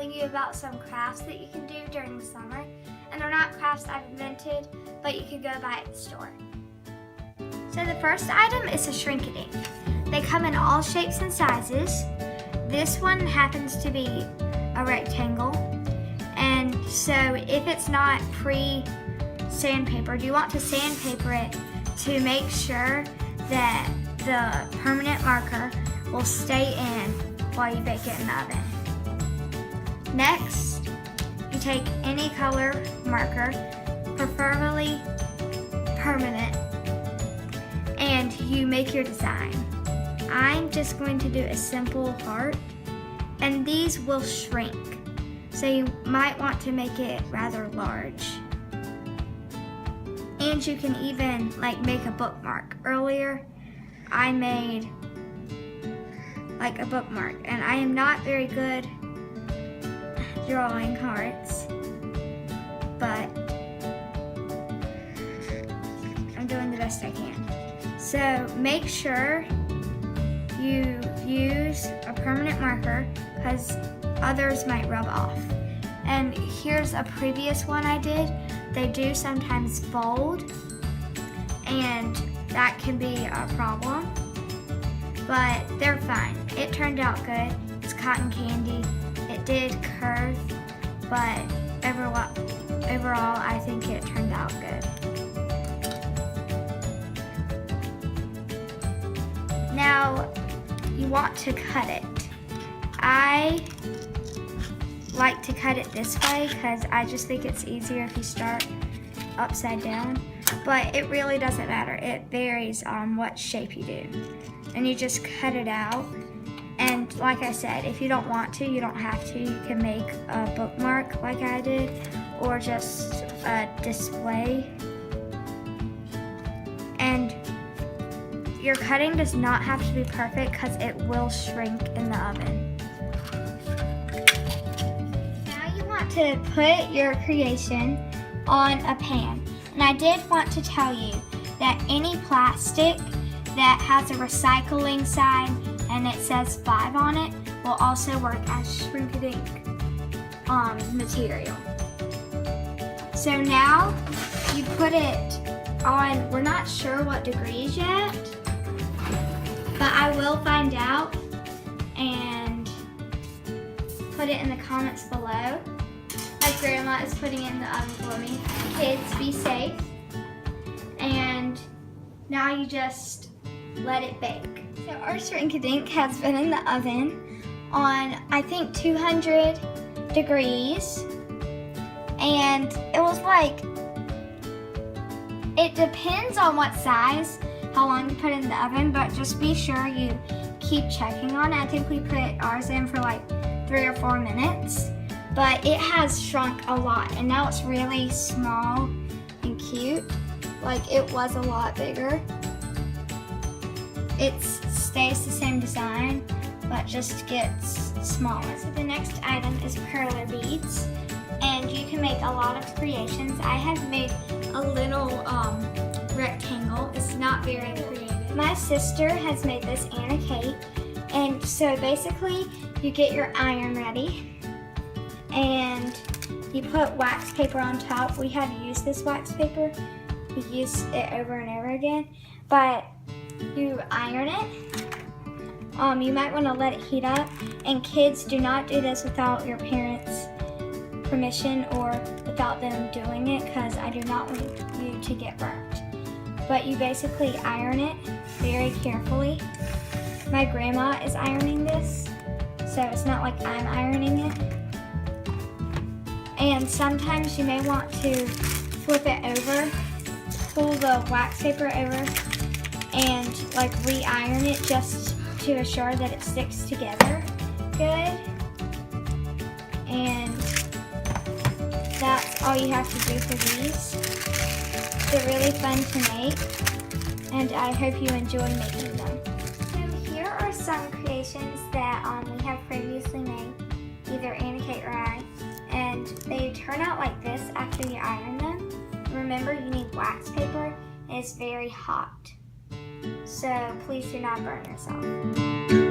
telling you about some crafts that you can do during the summer. And they're not crafts I've invented, but you can go buy at the store. So the first item is a Shrinky-Dink. They come in all shapes and sizes. This one happens to be a rectangle. And so if it's not pre-sandpapered, you want to sandpaper it to make sure that the permanent marker will stay in while you bake it in the oven. Next, you take any color marker, preferably permanent, and you make your design. I'm just going to do a simple heart, and these will shrink, so you might want to make it rather large. And you can even make a bookmark. Earlier, I made like a bookmark, and I am not very good drawing hearts, but I'm doing the best I can. So make sure you use a permanent marker because others might rub off. And here's a previous one I did. They do sometimes fold, and that can be a problem, but they're fine. It turned out good. It's cotton candy. It did curve, but overall I think it turned out good. Now you want to cut it. I like to cut it this way because I just think it's easier if you start upside down, but it really doesn't matter. It varies on what shape you do. And you just cut it out. And like I said, if you don't want to, you don't have to. You can make a bookmark like I did, or just a display. And your cutting does not have to be perfect because it will shrink in the oven. Now you want to put your creation on a pan. And I did want to tell you that any plastic that has a recycling sign and it says 5 on it will also work as Shrinky-Dink material. So now you put it on, we're not sure what degrees yet, but I will find out and put it in the comments below. My grandma is putting it in the oven for me. Kids, be safe. And now you just let it bake. So our Shrinky-Dink has been in the oven on, I think, 200 degrees. And it was it depends on what size, how long you put it in the oven, but just be sure you keep checking on it. I think we put ours in for 3 or 4 minutes, but it has shrunk a lot, and now it's really small and cute. It was a lot bigger. It stays the same design, but just gets smaller. So the next item is perler beads, and you can make a lot of creations. I have made a little rectangle. It's not very creative. My sister has made this, Anna Kate, and so basically you get your iron ready, and you put wax paper on top. We have used this wax paper. We use it over and over again, but you iron it. You might want to let it heat up, and kids, do not do this without your parents' permission or without them doing it, because I do not want you to get burnt. But you basically iron it very carefully. My grandma is ironing this, so it's not like I'm ironing it. And sometimes you may want to flip it over, pull the wax paper over, and re-iron it just to assure that it sticks together good. And that's all you have to do for these. They're really fun to make, and I hope you enjoy making them. So here are some creations that we have previously made, either Anna Kate or I, and they turn out like this after you iron them. Remember, you need wax paper, and it's very hot, so please do not burn yourself.